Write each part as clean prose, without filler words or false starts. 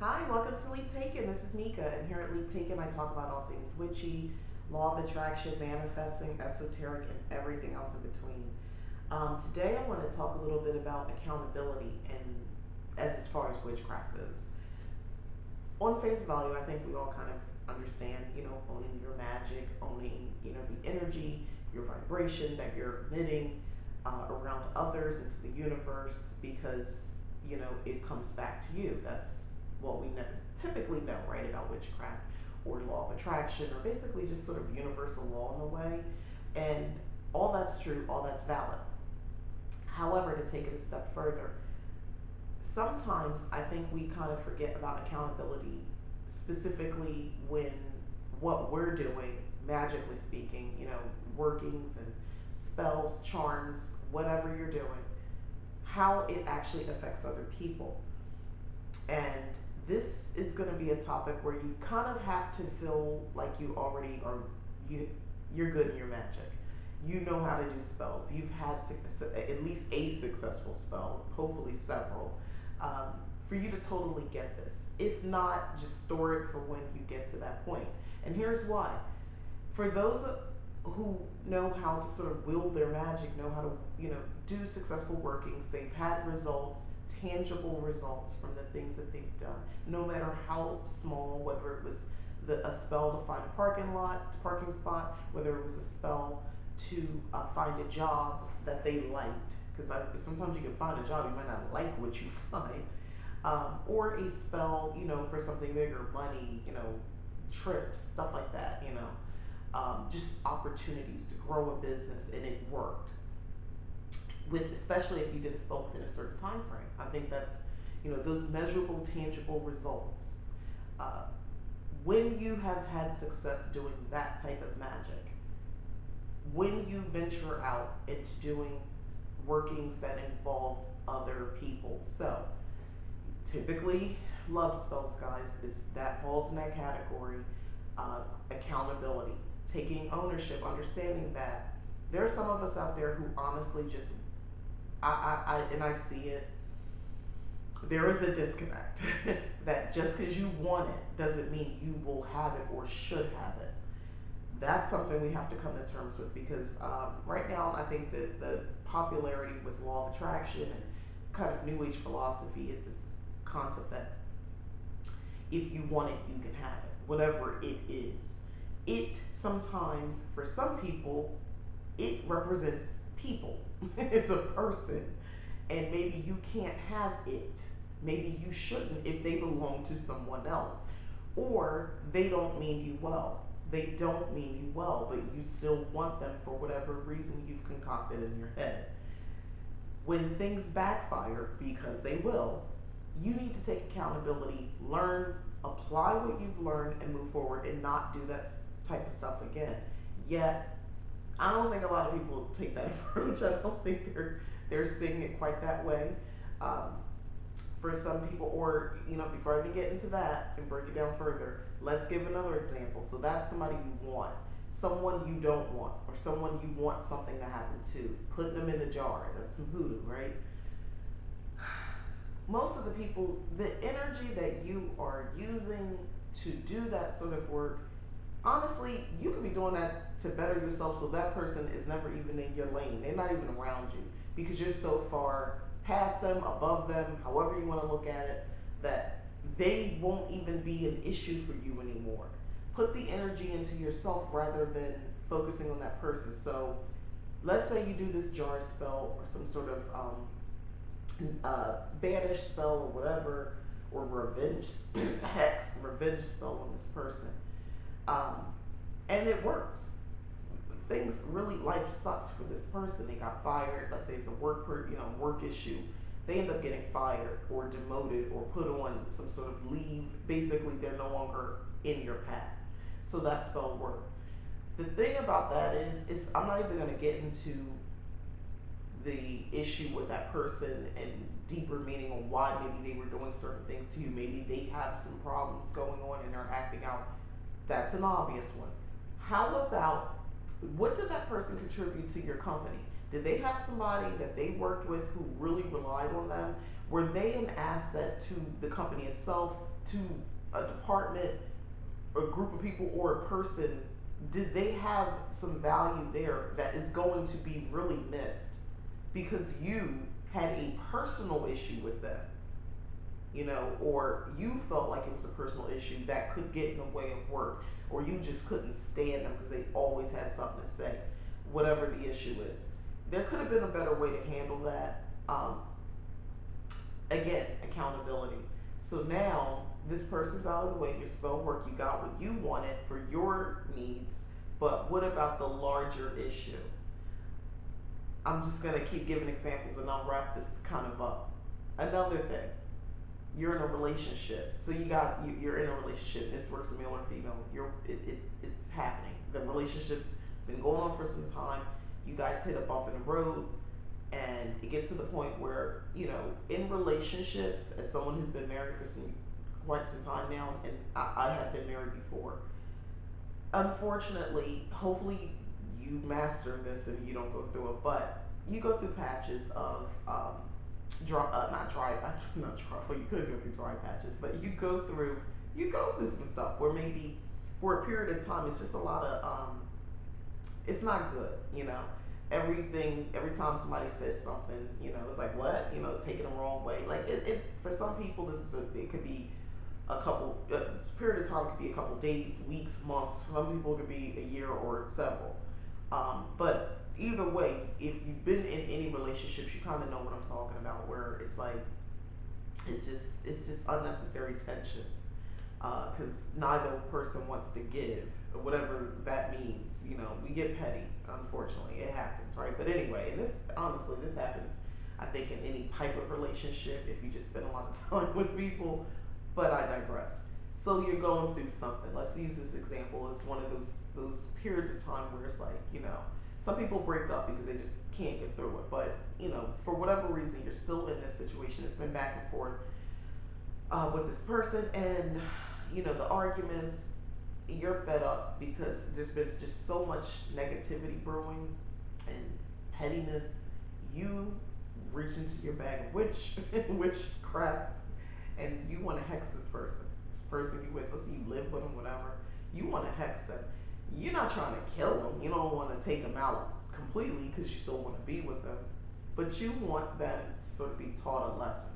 Hi, welcome to Leap Taken. This is Mika, and here at Leap Taken, I talk about all things witchy, law of attraction, manifesting, esoteric, and everything else in between. Today, I want to talk a little bit about accountability and as far as witchcraft goes. On face value, I think we all kind of understand, owning your magic, owning, the energy, your vibration that you're emitting around others into the universe because, it comes back to you. That's what we never typically know, right, about witchcraft or law of attraction or basically just sort of universal law in a way. And all that's true, all that's valid. However, to take it a step further, sometimes I think we kind of forget about accountability, specifically when what we're doing, magically speaking, workings and spells, charms, whatever you're doing, how it actually affects other people. And this is going to be a topic where you kind of have to feel like you already are you you're good in your magic. You know how to do spells. You've had at least a successful spell, hopefully several, for you to totally get this. If not, just store it for when you get to that point. And here's why. For those who know how to sort of wield their magic, know how to, do successful workings, they've had results, tangible results from the things that they've done, no matter how small, whether it was a spell to find a parking spot, whether it was a spell to find a job that they liked, because sometimes you can find a job, you might not like what you find, or a spell, for something bigger, money, trips, stuff like that, just opportunities to grow a business, and it worked. With especially if you did a spell within a certain time frame, I think that's those measurable, tangible results. Uh, when you have had success doing that type of magic, when you venture out into doing workings that involve other people, so typically love spells, guys, that falls in that category. Accountability, taking ownership, understanding that there are some of us out there who honestly just and I see it. There is a disconnect that just because you want it doesn't mean you will have it or should have it. That's something we have to come to terms with because right now I think that the popularity with law of attraction and kind of new age philosophy is this concept that if you want it, you can have it, whatever it is. It sometimes, for some people, it represents people. It's a person. And maybe you can't have it. Maybe you shouldn't if they belong to someone else. Or they don't mean you well. They don't mean you well, but you still want them for whatever reason you've concocted in your head. When things backfire, because they will, you need to take accountability, learn, apply what you've learned, and move forward and not do that type of stuff again. Yet, I don't think a lot of people take that approach. I don't think they're seeing it quite that way. Um, for some people, or before I even get into that and break it down further, let's give another example. So that's somebody you want, someone you don't want, or someone you want something to happen to. Putting them in a jar, that's some voodoo, right? Most of the people, the energy that you are using to do that sort of work, honestly, you could be doing that to better yourself so that person is never even in your lane. They're not even around you because you're so far past them, above them, however you want to look at it, that they won't even be an issue for you anymore. Put the energy into yourself rather than focusing on that person. So let's say you do this jar spell or some sort of banish spell or whatever, or revenge, hex, revenge spell on this person. Um, and it works. Things really, life sucks for this person. They got fired. Let's say it's a work issue. They end up getting fired or demoted or put on some sort of leave. Basically, they're no longer in your path. So that spell worked. The thing about that is I'm not even going to get into the issue with that person and deeper meaning on why maybe they were doing certain things to you. Maybe they have some problems going on and they're acting out. That's an obvious one. How about what did that person contribute to your company? Did they have somebody that they worked with who really relied on them? Were they an asset to the company itself, to a department, a group of people, or a person? Did they have some value there that is going to be really missed because you had a personal issue with them, or you felt like it was a personal issue that could get in the way of work, or you just couldn't stand them because they always had something to say, whatever the issue is. There could have been a better way to handle that. Again, accountability. So now this person's out of the way, you're spelled work, you got what you wanted for your needs, but what about the larger issue? I'm just going to keep giving examples and I'll wrap this kind of up. Another thing, you're in a relationship. So you're in a relationship. This works male or female. It's happening. The relationship's been going on for some time. You guys hit a bump in the road, and it gets to the point where in relationships, as someone who's been married for quite some time now, and I have been married before. Unfortunately, hopefully you master this and you don't go through it, but you go through patches of not dry, not dry. Well, you could go through dry patches, but you go through some stuff where maybe for a period of time it's just a lot of it's not good. Every time somebody says something, it's like what, it's taken the wrong way. Like it for some people, it could be a couple period of time, could be a couple days, weeks, months. Some people it could be a year or several. But either way, if you've been in any relationships, you kind of know what I'm talking about. Where it's like it's just unnecessary tension because neither person wants to give, whatever that means. We get petty. Unfortunately, it happens, right? But anyway, and this happens. I think in any type of relationship, if you just spend a lot of time with people. But I digress. So you're going through something. Let's use this example. It's one of those periods of time where it's like, some people break up because they just can't get through it. But for whatever reason, you're still in this situation. It's been back and forth with this person, and the arguments. You're fed up because there's been just so much negativity brewing and pettiness. You reach into your bag of witchcraft, and you want to hex this person you with. Let's say you live with them, whatever. You want to hex them. You're not trying to kill them. You don't want to take them out completely because you still want to be with them, but you want them to sort of be taught a lesson.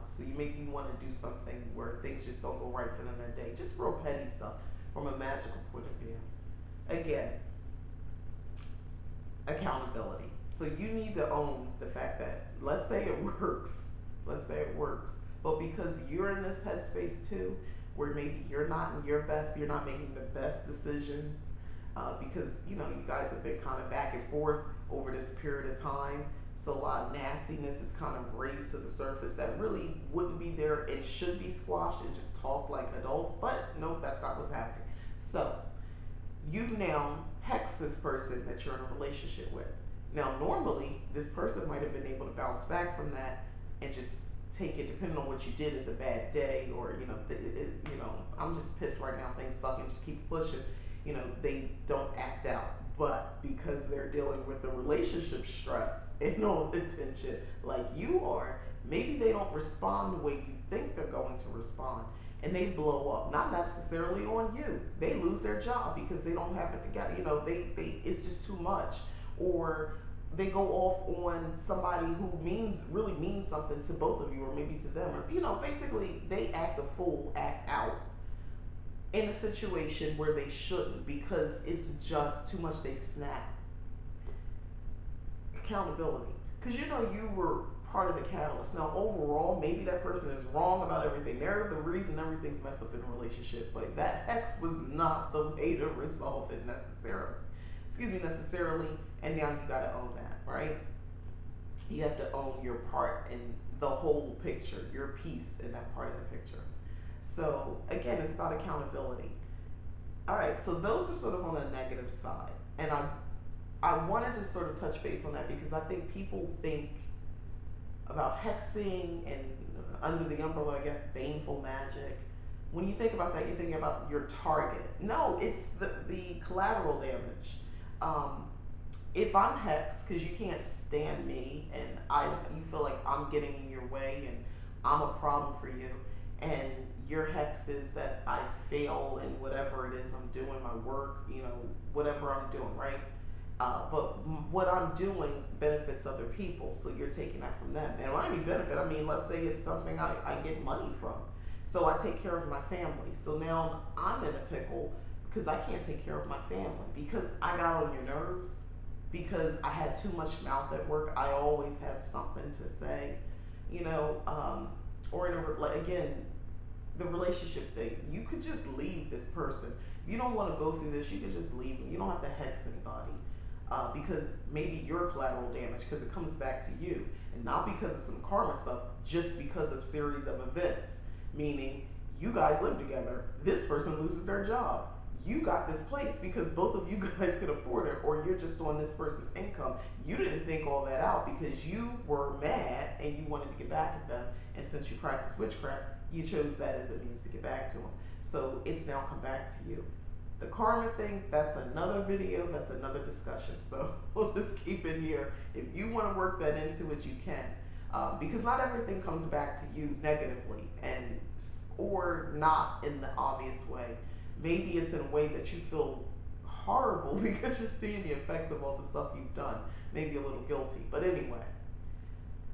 So you want to do something where things just don't go right for them that day. Just real petty stuff from a magical point of view. Again, accountability. So you need to own the fact that, let's say it works. Let's say it works. But because you're in this headspace too, where maybe you're not in your best, you're not making the best decisions, because you guys have been kind of back and forth over this period of time. So a lot of nastiness is kind of raised to the surface that really wouldn't be there and should be squashed and just talk like adults. But nope, that's not what's happening. So you've now hexed this person that you're in a relationship with. Now, normally, this person might have been able to bounce back from that and just take it, depending on what you did, as a bad day, or I'm just pissed right now. Things suck, and just keep pushing. They don't act out, but because they're dealing with the relationship stress and all the tension, like you are, maybe they don't respond the way you think they're going to respond, and they blow up. Not necessarily on you. They lose their job because they don't have it together. They it's just too much, or they go off on somebody who really means something to both of you, or maybe to them, or basically they act a fool, act out in a situation where they shouldn't because it's just too much. They snap. Accountability, because you were part of the catalyst. Now, overall, maybe that person is wrong about everything. They're the reason everything's messed up in a relationship, but that hex was not the way to resolve it necessarily. Necessarily, and now you got to own that, right? You have to own your part in the whole picture, your piece in that part of the picture. So again, it's about accountability. All right, so those are sort of on the negative side, and I wanted to sort of touch base on that because I think people think about hexing and under the umbrella, I guess, baneful magic. When you think about that, you're thinking about your target. No, it's the collateral damage. Um, if I'm hex because you can't stand me and you feel like I'm getting in your way and I'm a problem for you, and your hex is that I fail in whatever it is I'm doing, my work, whatever I'm doing, right? But what I'm doing benefits other people, so you're taking that from them. And when I mean benefit, I mean, let's say it's something I get money from. So I take care of my family. So now I'm in a pickle because I can't take care of my family because I got on your nerves, because I had too much mouth at work. I always have something to say, you know, or in a, like, again, the relationship thing. You could just leave this person. If you don't want to go through this, you could just leave them. You don't have to hex anybody, because maybe you're collateral damage because it comes back to you, and not because of some karma stuff, just because of series of events. Meaning, you guys live together. This person loses their job. You got this place because both of you guys could afford it, or you're just on this person's income. You didn't think all that out because you were mad and you wanted to get back at them. And since you practice witchcraft, you chose that as a means to get back to them. So it's now come back to you. The karma thing, that's another video, that's another discussion. So we'll just keep it here. If you want to work that into it, you can. Because not everything comes back to you negatively, and or not in the obvious way. Maybe it's in a way that you feel horrible because you're seeing the effects of all the stuff you've done. Maybe a little guilty. But anyway,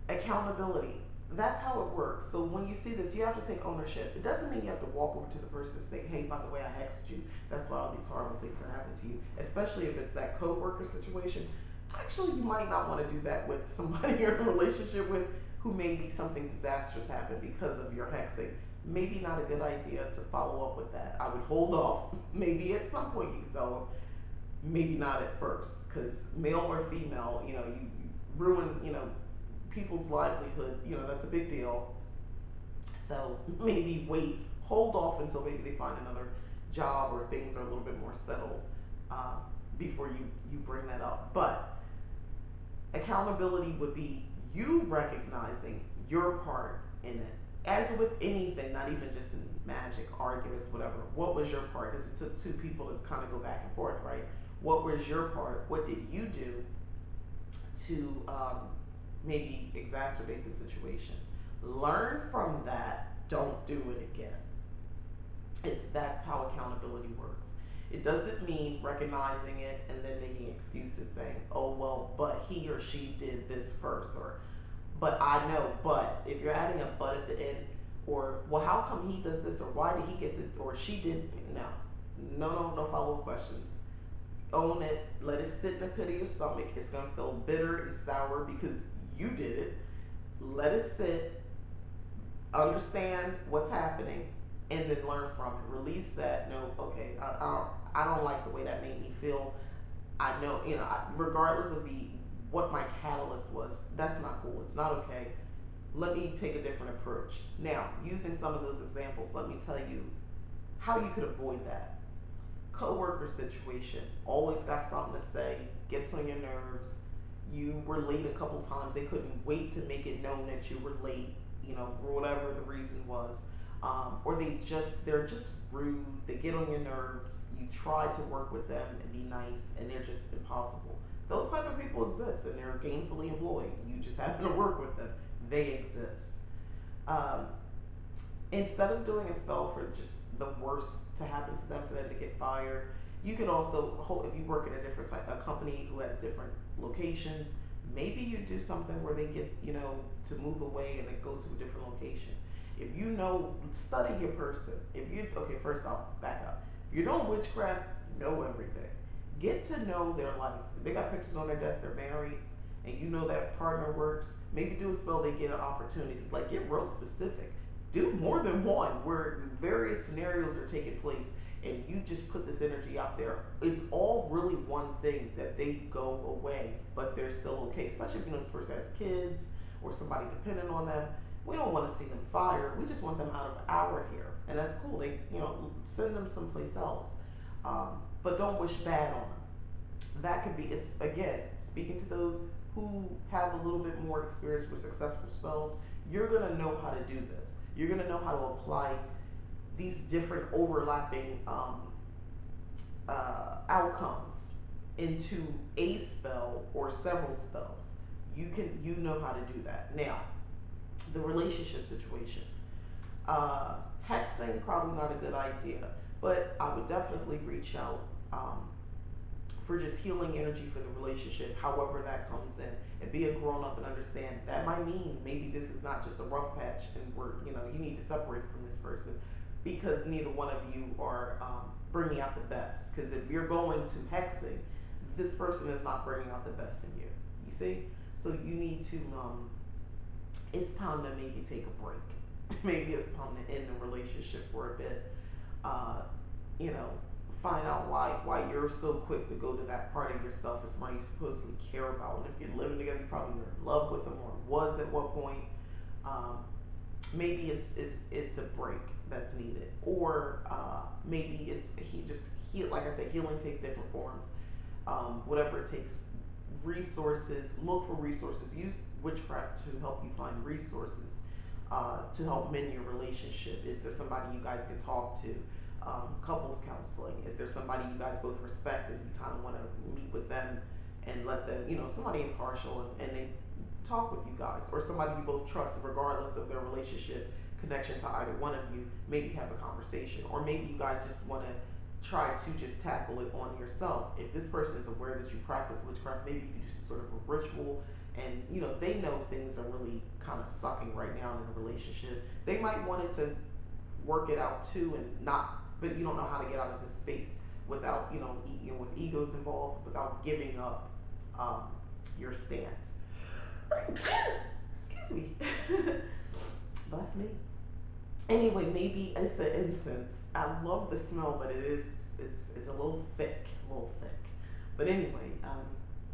accountability. That's how it works. So when you see this, you have to take ownership. It doesn't mean you have to walk over to the person and say, hey, by the way, I hexed you. That's why all these horrible things are happening to you. Especially if it's that co-worker situation. Actually, you might not want to do that with somebody you're in a relationship with who maybe something disastrous happened because of your hexing. Maybe not a good idea to follow up with that. I would hold off. Maybe at some point you can tell them, maybe not at first, because male or female, you ruin, people's livelihood, that's a big deal. So maybe wait, hold off until maybe they find another job or things are a little bit more settled, uh, before you bring that up. But accountability would be you recognizing your part in it. As with anything, not even just in magic, arguments, whatever, what was your part? Because it took two people to kind of go back and forth, right? What was your part? What did you do to, maybe exacerbate the situation? Learn from that. Don't do it again. That's how accountability works. It doesn't mean recognizing it and then making excuses saying, "Oh well, but he or she did this first," or "but I know." But if you're adding a "but" at the end, or "well, how come he does this," or "why did he get the," or "she did," no, no follow up questions. Own it. Let it sit in the pit of your stomach. It's gonna feel bitter and sour because you did it. Let it sit, understand what's happening, and then learn from it. Release that. No, okay, I don't like the way that made me feel. I know, regardless of the what my catalyst was, that's not cool. It's not okay. Let me take a different approach. Now, using some of those examples, let me tell you how you could avoid that. Coworker situation, always got something to say, gets on your nerves. You were late a couple times. They couldn't wait to make it known that you were late, for whatever the reason was. Or they're just rude. They get on your nerves. You try to work with them and be nice, and they're just impossible. Those type of people exist, and they're gainfully employed. You just happen to work with them. They exist. Um, Instead of doing a spell for just the worst to happen to them, for them to get fired, you could also if you work in a different type a company who has different locations, maybe you do something where they get to move away and they go to a different location. If you know, study your person. If you okay, first off, back up. If you're doing witchcraft, know everything. Get to know their life. If they got pictures on their desk, they're married, and you know that partner works. Maybe do a spell, they get an opportunity. Like, get real specific. Do more than one where various scenarios are taking place and you just put this energy out there. It's all really one thing that they go away, but they're still okay. Especially if you know this person has kids or somebody dependent on them. We don't want to see them fired. We just want them out of our hair, and that's cool. They, send them someplace else, but don't wish bad on them. That could be, it's again speaking to those who have a little bit more experience with successful spells. You're gonna know how to do this. You're gonna know how to apply these different overlapping outcomes into a spell or several spells. You know how to do that. Now, the relationship situation. Hexing probably not a good idea, but I would definitely reach out for just healing energy for the relationship, however that comes in, and be a grown up and understand that might mean maybe this is not just a rough patch, and you need to separate from this person because neither one of you are bringing out the best. Because if you're going to hexing, this person is not bringing out the best in you. You see, so you need to. It's time to maybe take a break. Maybe it's time to end the relationship for a bit. Uh, you know, find out why you're so quick to go to that part of yourself as somebody you supposedly care about. And if you're living together, you probably were in love with them or was at what point. Um, Maybe it's a break that's needed, or maybe it's just heal. Like I said, healing takes different forms. Whatever it takes, resources. Look for resources. Use witchcraft to help you find resources to help mend your relationship. Is there somebody you guys can talk to? Couples counseling. Is there somebody you guys both respect and you kind of want to meet with them and let them, somebody impartial and they talk with you guys, or somebody you both trust, regardless of their relationship connection to either one of you. Maybe have a conversation, or maybe you guys just want to try to just tackle it on yourself. If this person is aware that you practice witchcraft, maybe you can do some sort of a ritual, and they know things are really kind of sucking right now in a relationship. They might want it to work it out too, and not, but you don't know how to get out of this space without with egos involved, without giving up your stance. Excuse me. Bless me. Anyway, maybe it's the incense. I love the smell, but is a little thick, a little thick. But anyway,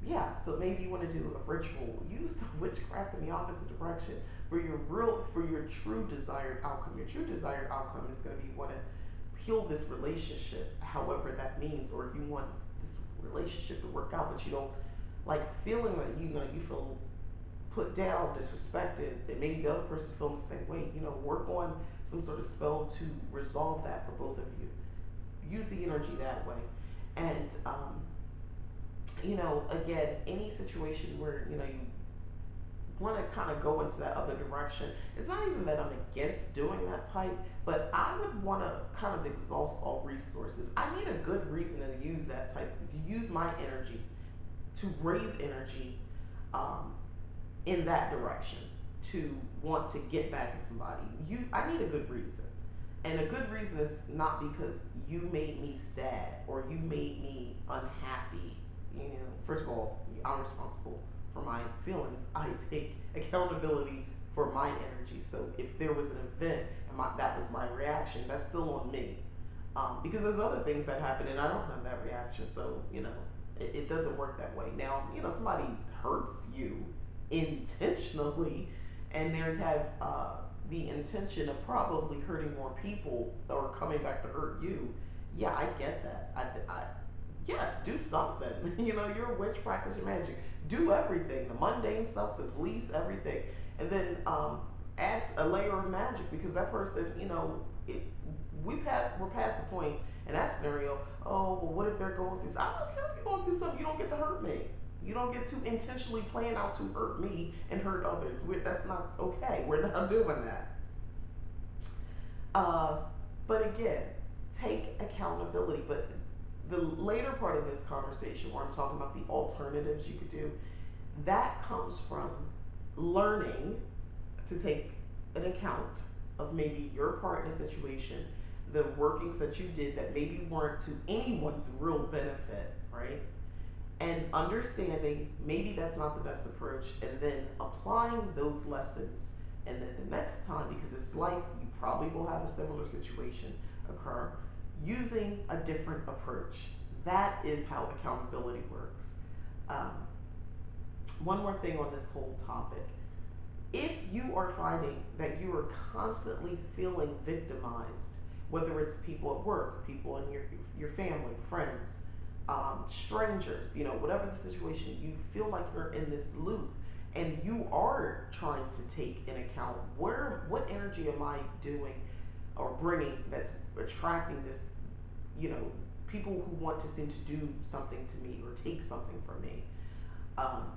yeah. So maybe you want to do a ritual. Use the witchcraft in the opposite direction for your true desired outcome. Your true desired outcome is going to be want to heal this relationship, however that means, or if you want this relationship to work out, but you don't like feeling that you feel put down, disrespected, and maybe the other person feeling the same way. Work on some sort of spell to resolve that for both of you. Use the energy that way, and again, any situation where you want to kind of go into that other direction. It's not even that I'm against doing that type, but I would want to kind of exhaust all resources. I need a good reason to use that type, to use my energy, to raise energy um, in that direction, to want to get back at somebody. I need a good reason. And a good reason is not because you made me sad or you made me unhappy. First of all, I'm responsible for my feelings. I take accountability for my energy. So if there was an event and that was my reaction, that's still on me. Because there's other things that happen and I don't have that reaction. So, it doesn't work that way. Now, somebody hurts you intentionally and they have the intention of probably hurting more people or coming back to hurt you. Yeah, I get that. Yes, do something. You're a witch, practice your magic. Do everything, the mundane stuff, the police, everything, and then add a layer of magic because that person, it, we're past the point in that scenario. Oh, well, what if they're going through? I don't care if you're going through something. You don't get to hurt me. You don't get to intentionally plan out to hurt me and hurt others. That's not okay. We're not doing that. Uh, but again, take accountability. But the later part of this conversation, where I'm talking about the alternatives you could do, that comes from learning to take an account of maybe your part in a situation, the workings that you did that maybe weren't to anyone's real benefit, right? And understanding maybe that's not the best approach, and then applying those lessons. And then the next time, because it's life, you probably will have a similar situation occur, using a different approach. That is how accountability works. Um, one more thing on this whole topic. If you are finding that you are constantly feeling victimized, whether it's people at work, people in your family, friends, strangers, whatever the situation, you feel like you're in this loop, and you are trying to take in account what energy am I doing or bringing that's attracting this, you know, people who want to seem to do something to me or take something from me. Um,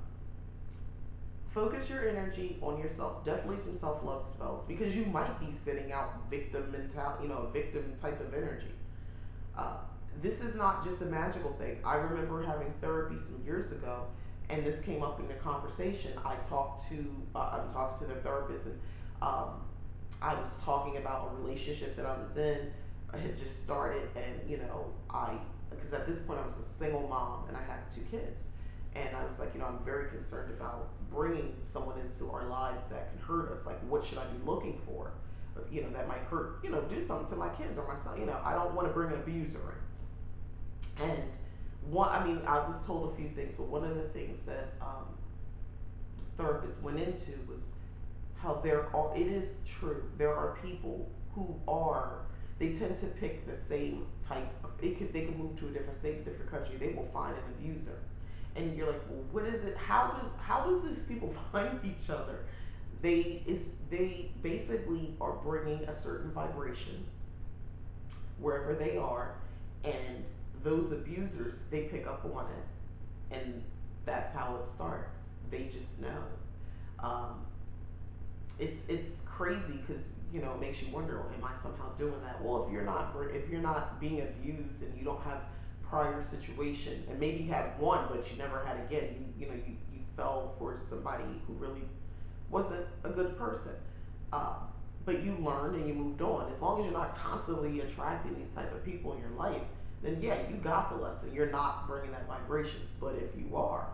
Focus your energy on yourself. Definitely some self love spells because you might be sending out victim mentality, victim type of energy. Uh, this is not just a magical thing. I remember having therapy some years ago, and this came up in the conversation. I'm talking to the therapist, and um, I was talking about a relationship that I was in. I had just started, and because at this point I was a single mom and I had two kids, and I was like, I'm very concerned about bringing someone into our lives that can hurt us. Like, what should I be looking for? That might hurt. Do something to my kids or my son. I don't want to bring an abuser in. And I was told a few things, but one of the things that the therapist went into was how it is true, there are people who are, they tend to pick the same type of, they could move to a different state, a different country, they will find an abuser. And you're like, well, what is it? How do these people find each other? They basically are bringing a certain vibration wherever they are, and those abusers, they pick up on it, and that's how it starts. They just know. Um, it's crazy because it makes you wonder, am I somehow doing that? Well, if you're not being abused and you don't have prior situation, and maybe you had one but you never had again, you fell for somebody who really wasn't a good person, uh, but you learned and you moved on. As long as you're not constantly attracting these type of people in your life, then yeah, you got the lesson. You're not bringing that vibration. But if you are,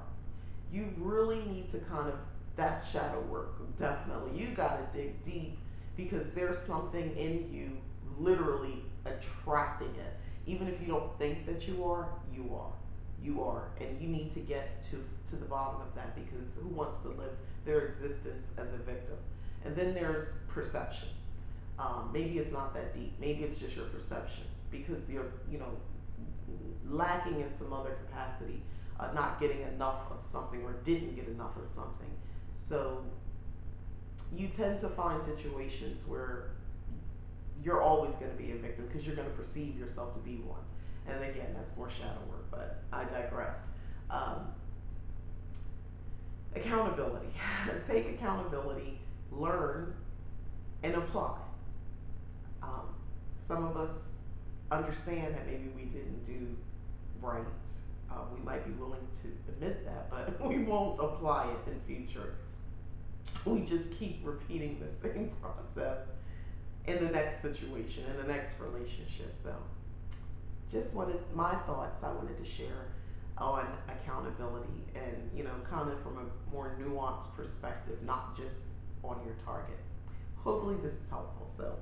you really need to kind of, that's shadow work. Definitely you got to dig deep because there's something in you literally attracting it. Even if you don't think that you are, and you need to get to the bottom of that, because who wants to live their existence as a victim? And then there's perception. Maybe it's not that deep, maybe it's just your perception because you're lacking in some other capacity, not getting enough of something or didn't get enough of something. So you tend to find situations where you're always going to be a victim because you're going to perceive yourself to be one. And again, that's more shadow work, but I digress. Um, Accountability. Take accountability, learn, and apply. Um, some of us understand that maybe we didn't do right. We might be willing to admit that, but we won't apply it in future. We just keep repeating the same process in the next situation, in the next relationship. So, just wanted my thoughts. I wanted to share on accountability, and kind of from a more nuanced perspective, not just on your target. Hopefully, this is helpful. So,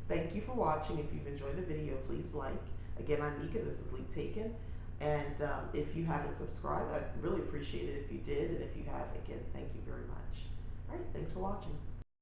thank you for watching. If you've enjoyed the video, please like. Again, I'm Mika. This is Leap Taken. And if you haven't subscribed, I'd really appreciate it if you did. And if you have, again, thank you very much. All right, thanks for watching.